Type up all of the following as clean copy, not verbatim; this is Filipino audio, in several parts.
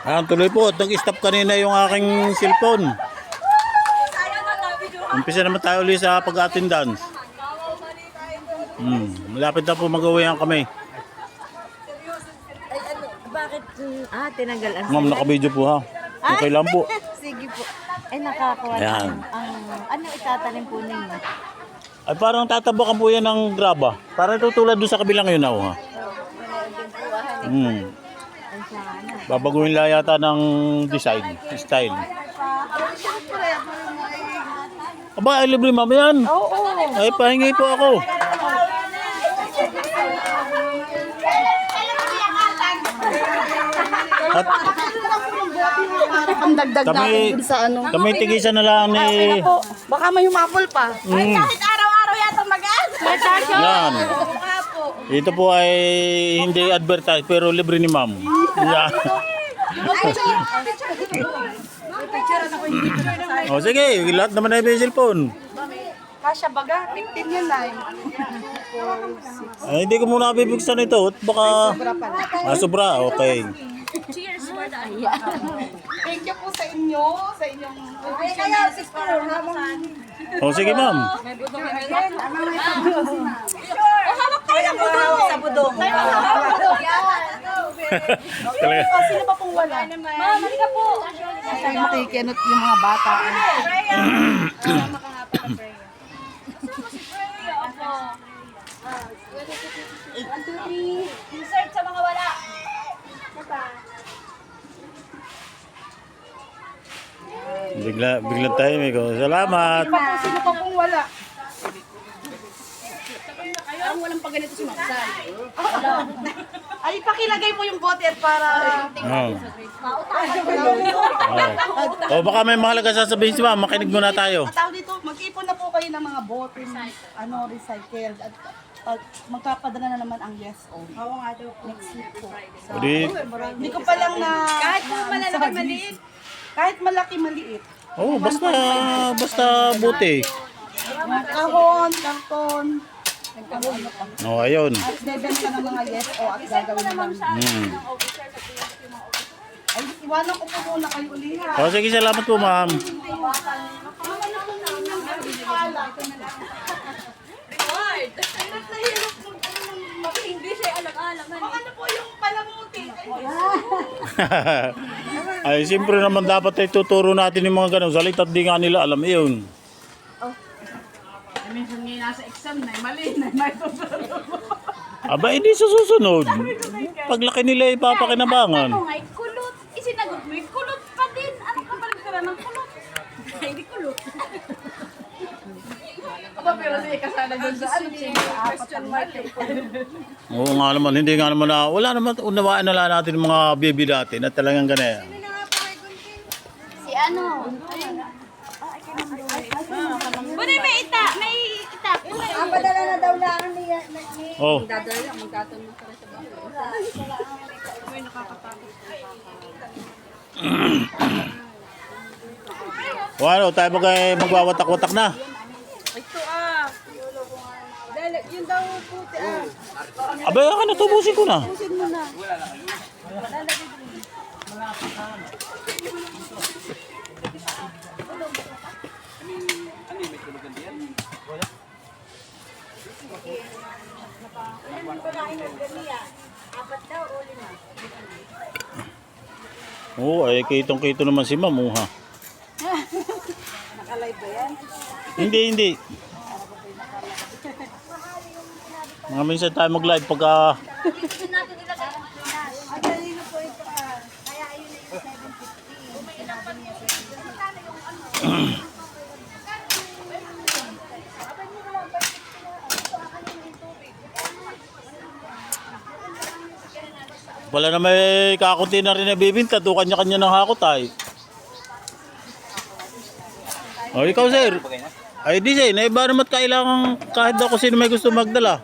Ayan, tuloy po. Nag-stop kanina yung aking cellphone. Umpisa naman tayo ulit sa pag-attendance. Malapit na po mag-uwihan kami. Bakit? Tinanggal ang Ma'am, naka-video po ha. Okay lang po. Sige po. Nakakuha Ayan. ano itatanim po ninyo? Ay parang tatabakan po yan ng graba. Parang tutulad doon sa kabilang yun ha. Babaguhin lang yata ng design, style. Aba, ay libre ma'am yan. Oo. Ay, pahingi po ako. At Pandagdag natin dun sa ano. kami tigisan na lang ni... Baka may humapol pa. Kahit araw-araw yata mag-aas. Yan. Ito po ay hindi advertise pero libre ni ma'am. Yan. O sige, lahat naman ay may cellphone. Kasya baga, 15 yan na. Ay, hindi ko muna bibigsan ito. At baka... sobra. Okay. Thank you po sa inyo, sa inyong... O sige ma'am. Hawak tayo ng budong. Sa budong. Talaga. Sino pa pong wala? Ma'am, halika po. Tayo makikinot yung mga bata. Insert sa mga wala. Bigla tayo may ko. Salamat. Sino pa pong wala? Ang walang pagganito si Maxal. Ay, pakilagay mo yung bote para... Oh. O baka may mahalaga sasabihin si ma'am. Makinig muna tayo. At tawag dito, mag-ipon na po kayo ng mga bote, recycled. At magpapadala na naman ang yes o. Next week po. So, hindi ko pa lang na... Kahit po malalaki maliit. Kahit malaki, maliit. Oh, basta buti. Kahon, karton. Oh, ayun. At bebenta ng mga yes o at gagawin na lang. Ay, iwanan ko po muna kayo uli ha. O sige, salamat po ma'am. Reward. English ay alam-alaman. Ano po yung palamuti? Ay, siyempre naman dapat ay tuturo natin yung mga ganun. Salit at di nga nila alam yun. Minsan ngayon nasa exam na, mali na, may tuturo. Aba, hindi sa susunod. Paglaki nila ipapakinabangan. Ano nga, kulot. Isinagot mo, kulot pa din. Ano ka balik ka ng kulot? Hindi kulot. Aba, pero sige, kasala doon sa ano, question mark. Oo nga naman, hindi nga naman na, wala naman, unawaan na lang natin yung mga baby natin at talagang ganyan. Si ano? Buti may ita. Padala na daw lang ni Oh, o ano, tayo magwawatak-watak na. Ito dahil yun daw puti Abay, ako natubusin ko na. pusin mo na. Oo, ay kitong-kito naman si ma'am, ha. Nakalive ba yan? Hindi. Mga minsan tayo mag-live pagka... Wala na may kakunti na rin na bibinta, do kanya-kanya ng hakot ay. O ikaw sir, ay di sir, naiba naman kailangan kahit daw kung sino may gusto magdala.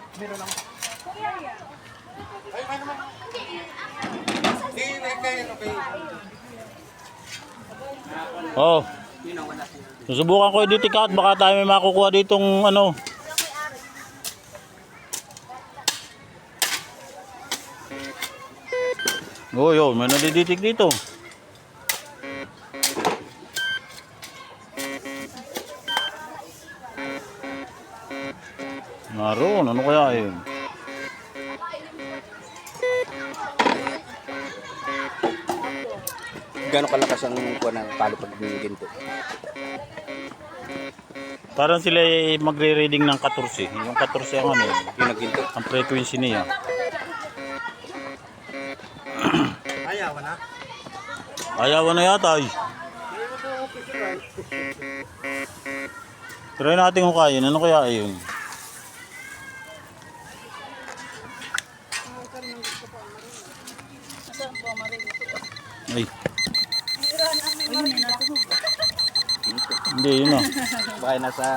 Oh, susubukan ko dito cut, baka tayo may makukuha ditong ano. Oh, yun, may nadiditig dito. Naroon, ano kaya yun? Gano'ng kalakas ang kuha ng palo pag ginto? Parang sila ay magre-reading ng 14. Yung 14 ang ano yun, Yung nagginto. ang frequency niya. Ayaw na yata ay. Try natin kung kaya. Ano kaya yun? Ay. Hindi, yun na. Baka nasa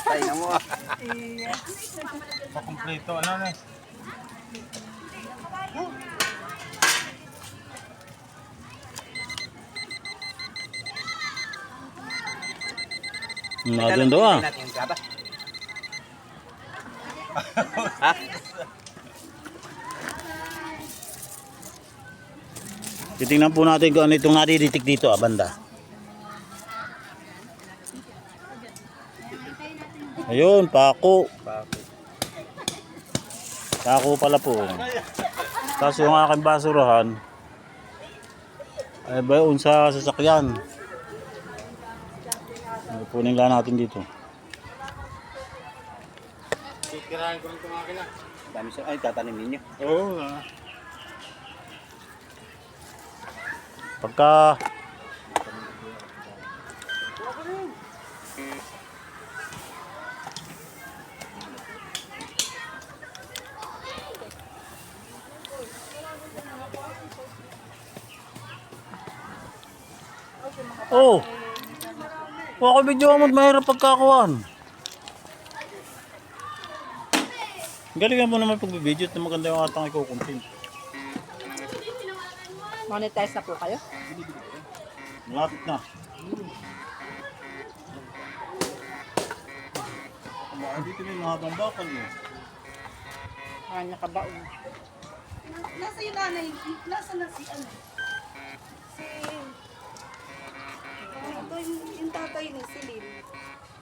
tainga mo. Pakumpleto, ano na? Natin daw ah. Natin yung gaba. Ha? Titingnan po natin kung ano itong nadiditik dito ah, banda. Ayun, pako. Pako pala po. Tapos yung aking basurahan ay ba yun sa sasakyan. Punin lang natin dito. Dami siya. Ay, tatanimin niyo. Oo nga. Pagka oh, baka video mo mahirap pagkakuhan. Galingan mo naman pag-video at maganda yung atang ikukuntin. Monetize na po kayo? Malapit na. Dito may mahabang bakal eh. Nakabaon. Nasa yung nanay, nasa na si ano? Yung tatay ni si Lynn.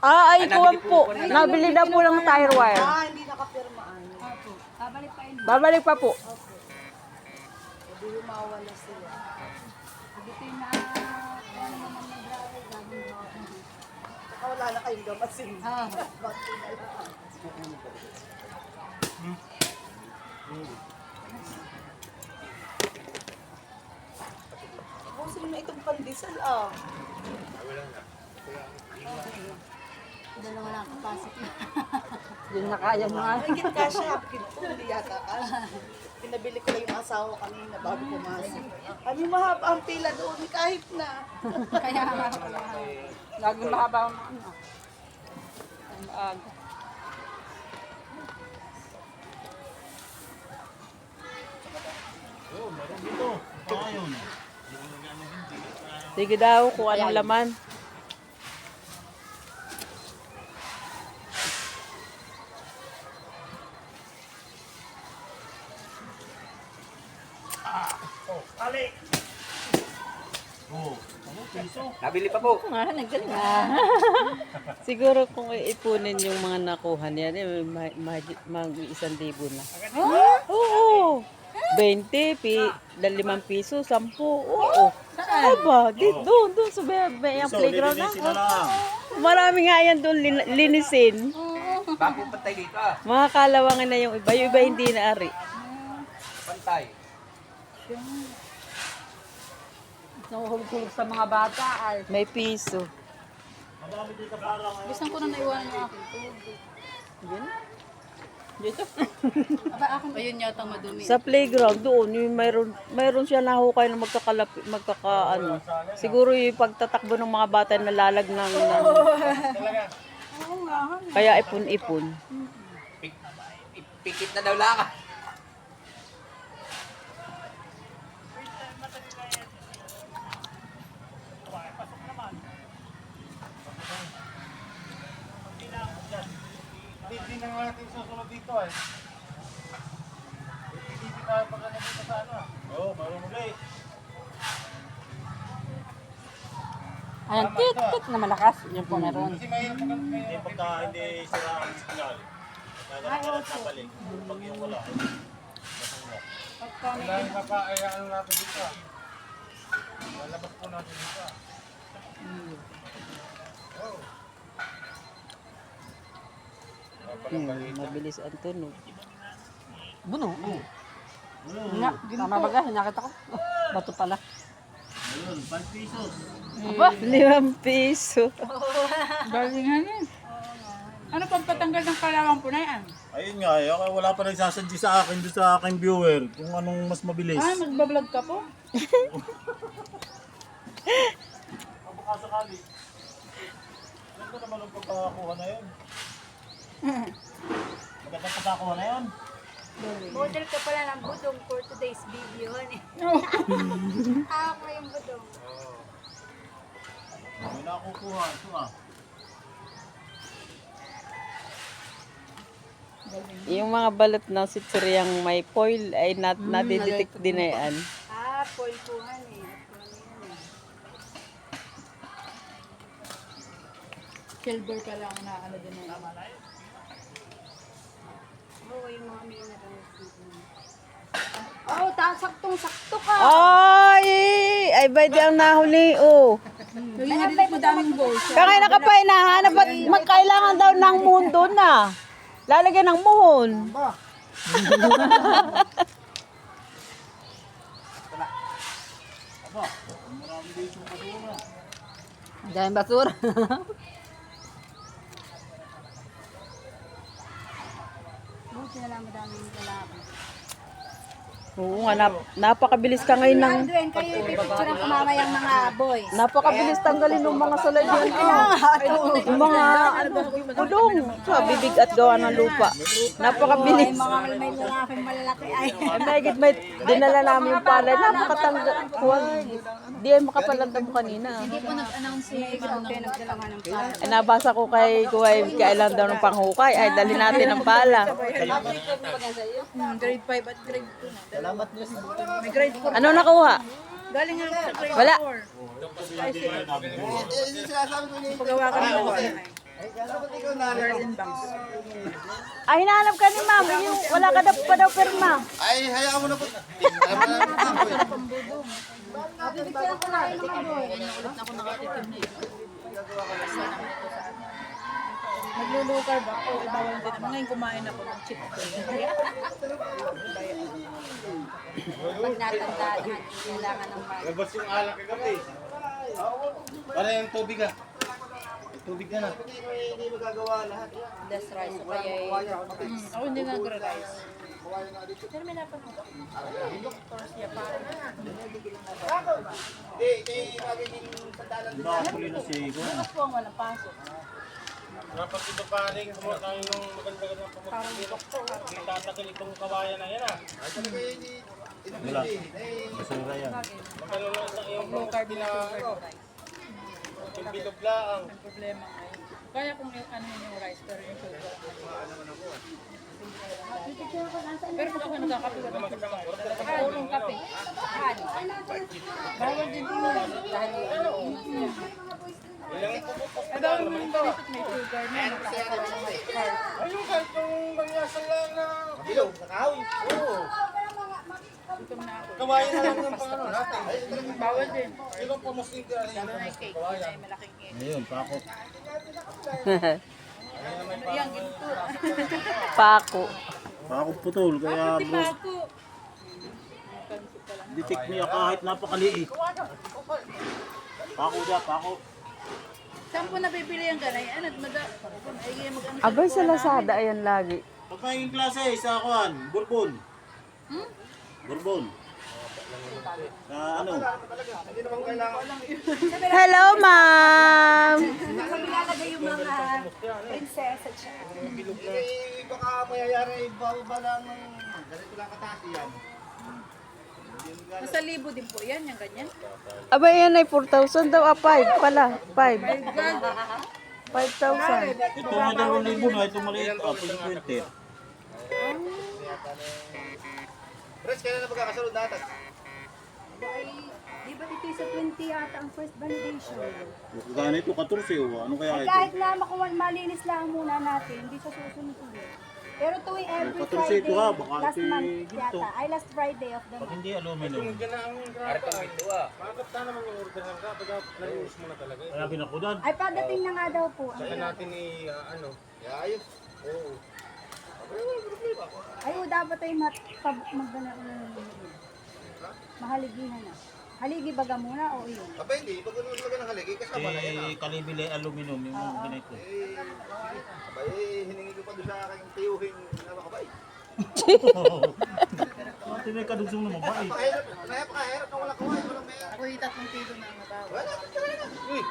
Ay, kuwan po. Nabili na po ng tire wire. Hindi nakapirmaan. Babalik pa po. Hindi mawala sila. Saka wala na kayong gamasin. Bati na lang. Busin mo itong pandesal ah. Dalawa lang capacity. Yun na kaya mga. Higit ka siya, higit po, hindi yata ka. Pinabili ko lang yung asawa kanina bago pumasok. Kami mahaba ang pila doon kahit na. Kaya Laging mahaba ang ano. Ang aga. Sige daw kung anong laman. Nabili pa po. Siguro kung iipunin yung mga nakuha niya, mag-1,000 na. Oo. 20, 5 piso, 10. Oo. Aba, doon sa yung playground na. Marami nga yan doon linisin. Bago pantay dito ah. Mga kalawangan na yung iba hindi na ari. Pantay. nahuhulog sa mga bata ay. May piso. Gusto ko na naiwanan yung akin to. Yun. Dito. Aba, akin ayun yata madumi. Sa playground doon, yung mayroon siya nahukay na ano. Siguro yung pagtatakbo ng mga bata na lalag ng kaya ipon-ipon. Pikit na daw lang. Hindi na natin susunod dito eh. Hindi tayo pagkano dito sa ano. Oo, mayroon muli. Ayan, tit na malakas. Yung po meron. Kasi mahirap pagka hindi sira ang signal. Ay, oso. Pag yung wala. Pagka may Mabilis ang tunog. Buno. Nga, tama ba ga? Nakita ko. Bato pala. Ayun, 5 pesos. 5 piso. galingan eh. Ano pang patanggal ng kalawang po na yan? Ayun nga, kaya wala pa nagsasadya sa akin doon sa aking viewer kung anong mas mabilis. Ah, magbablog ka po? Baka sakali. Ano ko naman ang pagkakakuha na yun? Magandang pagkakakuha na yun? Model ka pala ng budong for today's video. Ako yung budong. May nakukuha. Ito ah. Yung mga balot ng sitsiriyang may foil ay nadidetect din na yan. Polpuhan eh. Silver ka lang na ano din yung Oo, yung mga minerals. Oh, saktong-sakto ka. Ay! Ay, ba di ang nahuli, oh. Yung nga din po daming balls. Kaya nakapay na, dapat magkailangan daw ng mundo na. Lalagyan ng muhon. Dahil basura. Buti na lang madaming lalaki. Oo nga, napakabilis ka ngayon ng... Adwen, kayo yung picture ng kumamayang mga boys. Napakabilis tanggalin ng mga salagyan. Yung mga budong sa bibig at gawa ng lupa. Napakabilis. Mga may lalaking malalaki ay. Ay, mahigit may dinala namin yung palay. Napakatanggal. Di ay makapalandam kanina. Hindi po nag-announce si Grabe, nagdala nga ng pala. Ay, nabasa ko kay Kuway, kailan daw ng panghukay. Ay, dali natin ang pala. Grade 5 at grade 2 na. Salamat niyo si Buto. May grade 4. Ano nakuha? Galing nga sa grade 4. Wala. Pagawa ka ng mga garden banks. Ay, hinahanap ka ni ma'am. Yung, wala ka daw pa daw perma. Ay, hayaan mo na po. Bibigyan ko na kayo ng mga boys. Maglulukar ba? O, bawal din. Ngayon kumain ako ng chip. Pag natandaan, kailangan ng mga. Labas yung alak kagabi. Para yung tubig ah. May tubig na na. Hindi magagawa lahat. Das rice. O kaya Ako hindi nag-rice. Hindi, magiging sandalan din. Nakapuli na si Kuya. Ano po ang walang pasok? Dapat ito paring kumuha tayo ng maganda-ganda pamukha. Tatagal itong kawayan na yan ah. Ay, talaga hindi. Wala. Basura yan. Magkalulong sa iyong Low carb na sugar. yung bilog lang. Ang problema ngayon. Kaya kung ano yung rice, pero yung sugar. Pero pag ako nagkakape, wala ng sugar. Purong kape. Bawal din po. Ay, bawal mo yung bawal may sugar na. Ayun, kahit yung mangyasal lang na bilog, nakahawi. Oo. Gutom na ako. Kawayan na lang ng pangano natin. Bawal din. Ilang pamusin ka rin. May cake. May malaking cake. Ayun, pakot. Yan, ginto. Pako. Pakot putol. Kaya Di bro, ba ako? detect niya kahit napakaliit. Pako dyan, pako. Saan po nabibili ang ganay? Ano, mag-ano Abay sa Lazada, ayan lagi. Pag may klase, sa kuhan, Bourbon. Bourbon. Sa ano? Hello, ma'am. Nilalagay yung mga princess at siya. Eh, baka mayayari, ba lang ng ganito lang kataas yan. Nasa libo din po yan, yung ganyan. Abay, yan ay 4,000 daw. 5 pala. 5. 5,000. Ito nga 2,000 na, ito maliit. 20. Pres, kailan na magkakasunod natin? Di ba dito sa 20 yata ang first validation? Ganito 14 o ano kaya ito? Kahit na makuha, malinis lang muna natin, hindi sa susunod ulit. Pero tuwing every Katrusito Friday, ka, baka last si month Ginto. yata. Ay, last Friday of the Pag month. hindi aluminum. Yan na ang Aratong ito ah. Bakit na naman yung order ng ka? Pagka nalinis mo na talaga. Kaya binakudan. Ay, pagdating na nga daw po. Saka natin ano. Ayos. Oo. Ay, dapat ay magdala ko na mahaligihan na. Haligi baga muna o yun? Aba hindi, pag ano talaga ng haligi, kasama na yan ah. Kalibili aluminum yung ganito. Aba hiningi ko pa doon sa aking tiyuhin na makabay. Tinay ka dugsong naman ba eh. Napakahirap na walang kuhay, walang may... Ako yung 3 kilo na ang natawag. Wala, uy,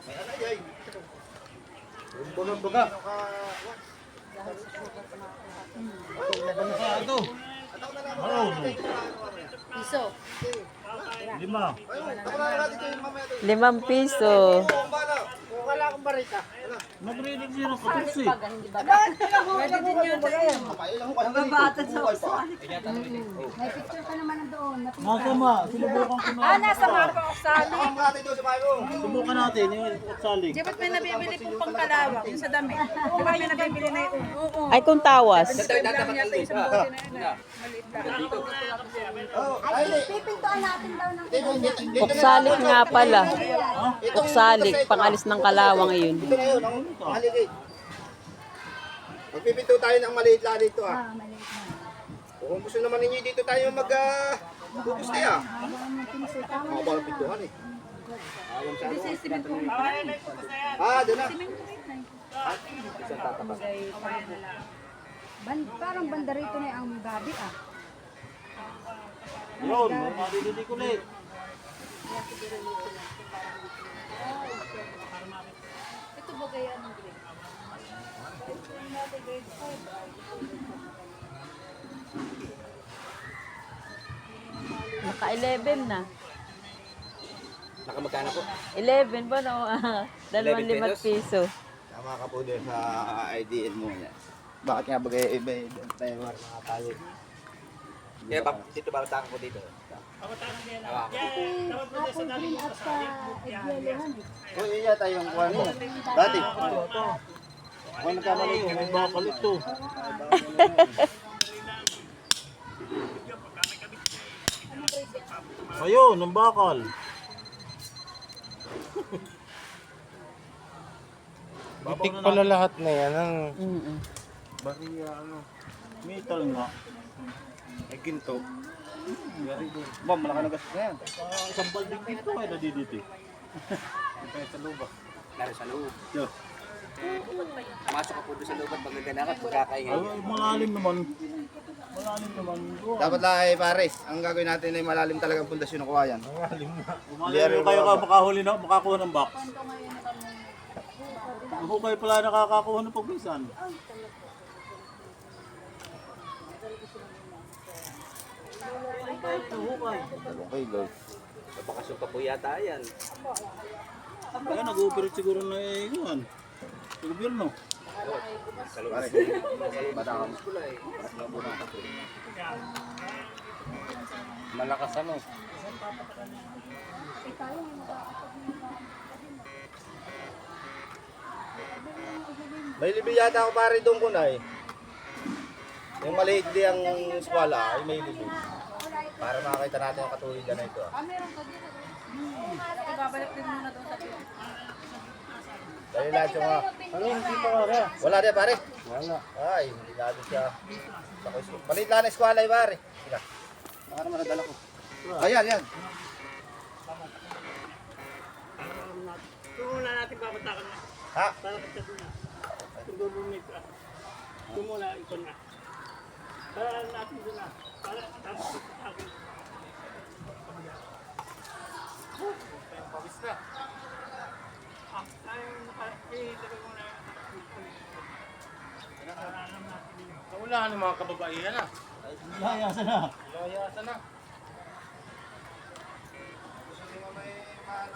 may alay ay. Baga. Ito. Ano? Piso. 5. Ayun, tawalan natin ito yung mamaya ito. 5 piso. Ang bala. Wala akong barita. Nag-reading siya ng katrus eh. Pwede din yun tayo. Mababatad sa usahan. May picture ka naman na doon. Masama, sinubukan ko na. Nasa mapa o sali. Ang mga ito sa bayo. Subukan natin yung salig. Di ba't may nabibili pong pangkalawak yung sa dami? Di ba may nabibili na yung oo. Ay, kung tawas. Lang yata yung isang bote na yun. Maliit lang. Ay, pipintuan natin daw ng Puksalik nga pala. Puksalik, pangalis ng kalawang iyon. Ito na yun, ang haligi. Magpipinto tayo ng maliit lang dito ah. maliit na. Kung gusto naman ninyo dito tayo mag-focus tayo ah. Mga bawang pintuhan eh. Alam sa ano. Doon na. Isang tatapas. Parang bandarito na ang gabi ah. Yun, madididi ko ulit. Ito ba kaya ang grade? Naka-11 na. Nakamagkana po. 11 ba no? 2 piso. Tama ka po din sa IDL mo niya. Bakit nga bagay iba tayo mga tayo? Yeah, dito ba ko dito? Apple green at sa yellowan eh. Uy, yun yata yung kuwan mo. Dati. Ako nagkamali ko, may bakal ito. Ayun, ang bakal. Itik pala lahat na yan. Ang Mm-mm. bariya ano. Metal nga. Ay ginto. Bom, malaki na gastos na yan. Isang balding dito ay nadiditi. Lari sa loob. Yeah. Masok ka po doon sa loob at magaganakat pagkakaingay. Ay, malalim naman. Malalim naman. Dapat lang ay pares. Ang gagawin natin ay malalim talaga ang pundasyon ng kawayan. Malalim kayo ka makahuli na, makakuha ng box. Ako kayo pala nakakakuha ng pagbisan. Okay, Lord. Napakasyon pa po yata yan. Kaya nag-ooperate siguro na yun. Sa gobyerno. Pare, batakam. Malakas ano. May libi yata ako pare doon ko na eh. Yung maliit di ang eskwala ay may libi. Para makakita natin ang katuligan na ito ah. Ibabalik din muna doon sa pila. Dahil lahat yung mga... Ano hindi pa pare? Wala din pare. Wala. Ay, hindi natin siya. Maliit lang na eskwala eh pare. Sila. Baka naman nadala ko. Ayan, yan. Ito muna natin babatakan na. Ha? Para ka doon na. Ito bumit ka. Ito muna ito na. Para natin doon na. Para tapos akin. Pawis na. Ay, tagal mo na. Naulaan ng mga kababaihan na. Layasan na. Layasan na.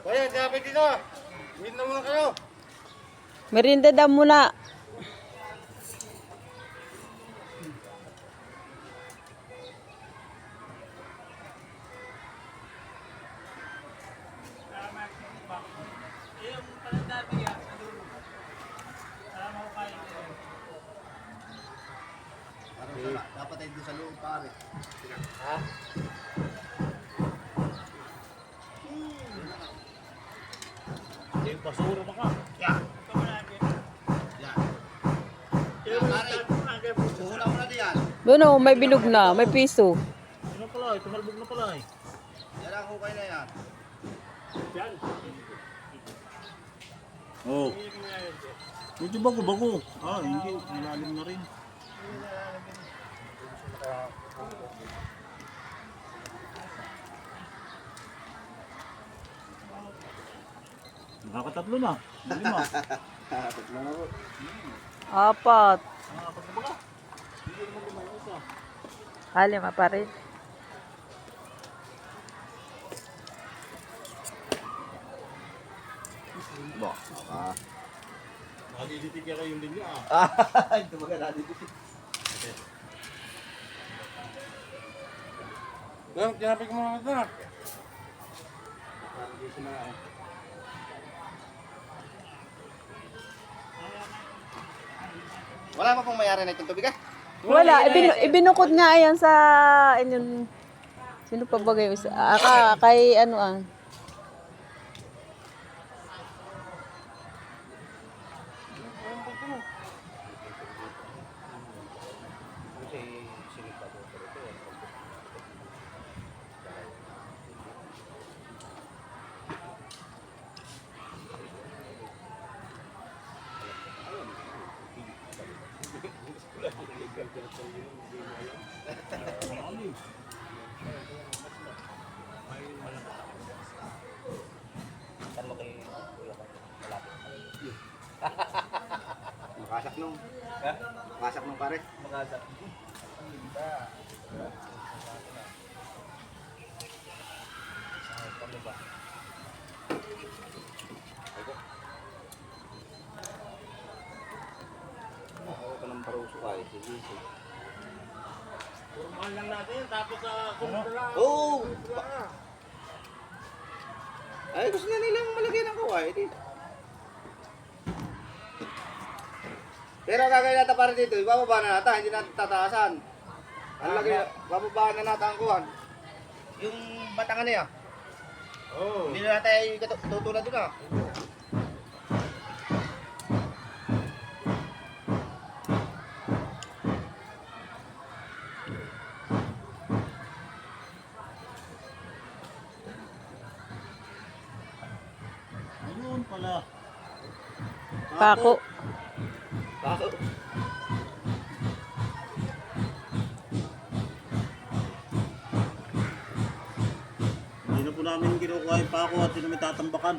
Kaya, dapat dito. Wait na muna kayo. Merinda daw muna. Yung basura na ka. Suhula mo na diyan. Doon oh, may bilog na, may piso. Ano pala, tumalbog na pala eh. Yan ang hukay na yan. Oo. Medyo bago-bago. Ah, hindi. Malalim na rin. Nakakatatlo na. Lima. Apat. Lima pa rin. Ba? Nakadiditig ka yung linya ah. Ay, tumaga natin. Dok, tinapik mo mga ito. Wala pa pong mayari na itong tubig ah? Wala, ibinukod nga ayan sa inyong sino pa ba kayo? Kay ano ah. Makasak nung. Makasak nung pare. Makasak. Ako ka ng paruso kayo. Sige. Mahal lang natin, tapos sa sunod na lang. Oo! Ay, gusto na nilang malagay ng kaway. Pero gagawin natin para dito, ibababa na natin, hindi natin tataasan. Ang lagay, bababaan na natin ang kuhan. Yung batangan niya. Oo. Hindi na natin tutulad doon ah. Ayun pala. Pako. Baso. Hindi na po namin kinukuha yung pako at hindi namin tatambakan.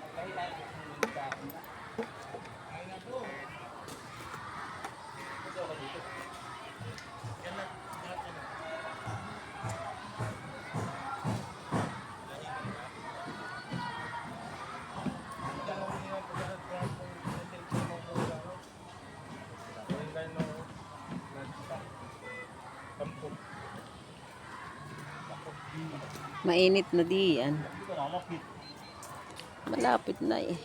Mainit na diyan. Hindi ka lalapit. Malapit na eh.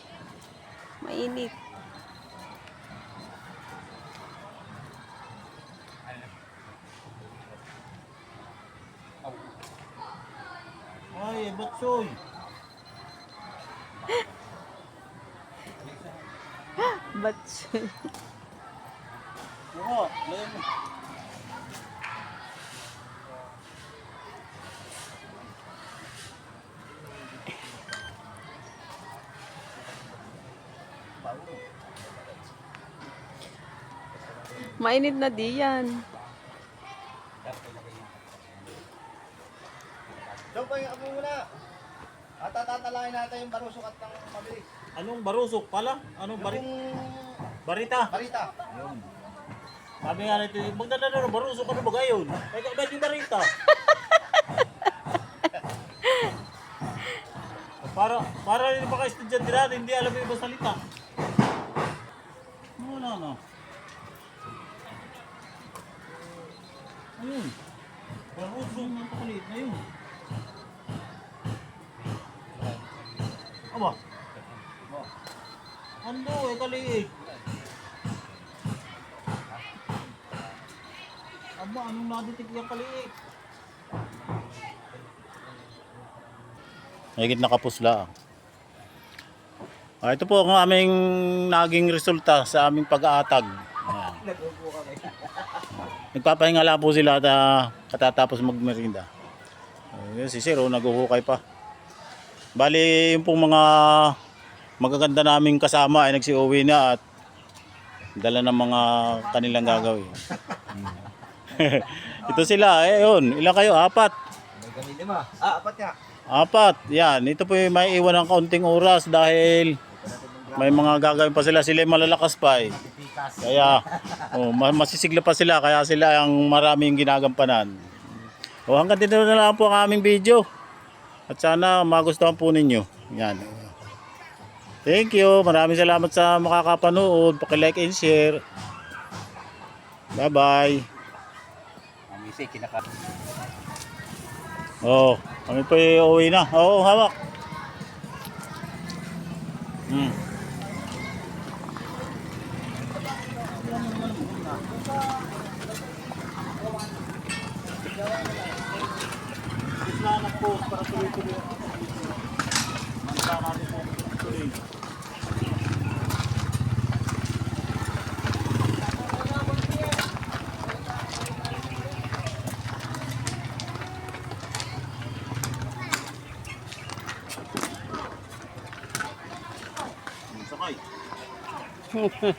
Mainit. Ay, batsoy. Batsoy. Oo, layan mo. Mainit na diyan. Diyan pa yung apo muna. At tatatalain natin yung barusok at ng mabilis. Anong barusok pala? Anong Yung barita? barita. Ayun. Sabi nga nito, magdadala ng barusok ano ba gayon? Ay, ba't yung barita? para yung mga estudyante natin, hindi alam yung ibang salita. Wala na. Ayun. Barusok ng pakalit na yun. Aba. Ando, kaliit. Aba, anong naditik yung kaliit? Mahigit na kapus lang. Ito po ang aming naging resulta sa aming pag-aatag. Ayan. Nagpapahinga lang po sila at katatapos magmerinda. Si Sir, naguhukay pa. Bali, yung pong mga magaganda naming kasama ay nagsi-uwi na at dala ng mga kanilang gagawin. Ito sila, yun. Ilan kayo? 4. Kami 5. Apat nga. 4. Yan. Ito po yung may iwan ng kaunting oras dahil may mga gagawin pa sila. Sila yung malalakas pa eh. Kaya, masisigla pa sila. Kaya sila ang maraming ginagampanan. Hanggang dito na lang po ang aming video. At sana magustuhan po ninyo. Yan. Thank you. Maraming salamat sa makakapanood. Paki-like and share. Bye-bye. Kami po uuwi na. Hawak.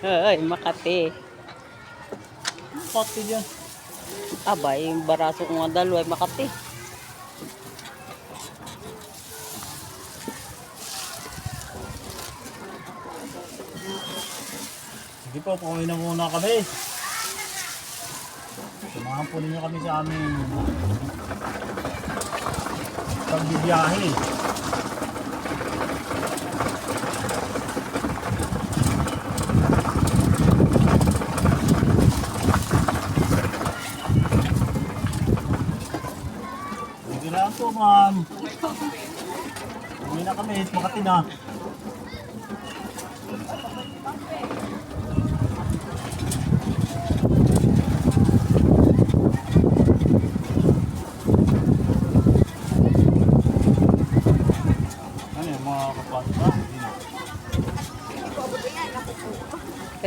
Ay, Makati. Pati dyan. Aba, yung baraso ko nga dalawa ay Makati. Sige po, pauwi na muna kami. Samahan po ninyo kami sa aming pagbibiyahe. Sige lang po, ma'am. Uwi na kami, Makati na.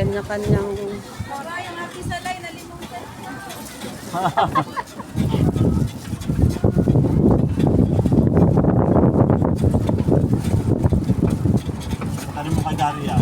Kanya-kanyang Ano mo kay Daria?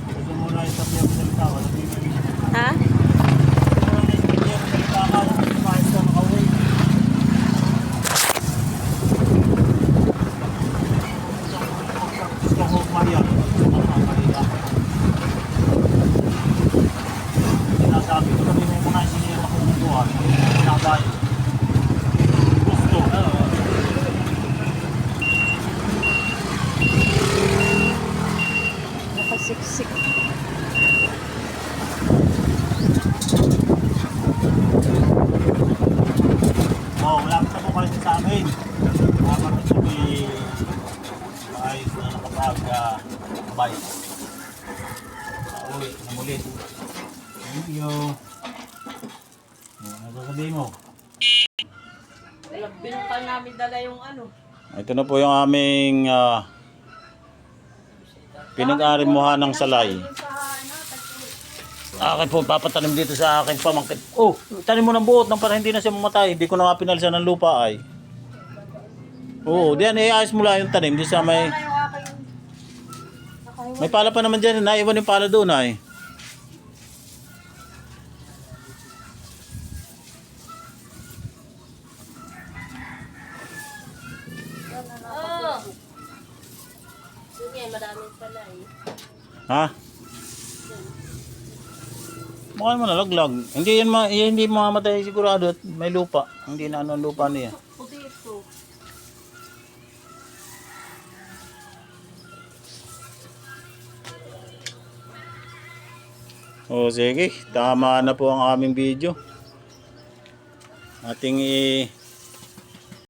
Gusto mo na isa siya magsalita, wala din yung Ha? Sinasabi ko kami may mga engineer ako ng buwan. Sinasabi. Gusto. Nakasiksik. Oh, wala ka po kayo sa amin. Mga kapituloy maayos na nakapag-bike. Uwi, namulit. Thank you. Ano sasabihin mo? Binukal namin dala yung ano. Ito na po yung aming pinag-arimuhan ng salay. Akin po, papatanim dito sa akin pamangkin. Oh, tanim mo ng buot nang para hindi na siya mamatay. Hindi ko na nga pinalsa ng lupa ay. Oo, diyan iayos mo lang yung tanim. Di sa may pala pa naman dyan. Naiwan yung pala doon ay. Ha? Mukha mo nalaglag. Hindi yan hindi mamamatay sigurado at may lupa. Hindi na ano ang lupa niya. Puti ito. O sige, tama na po ang aming video. Ating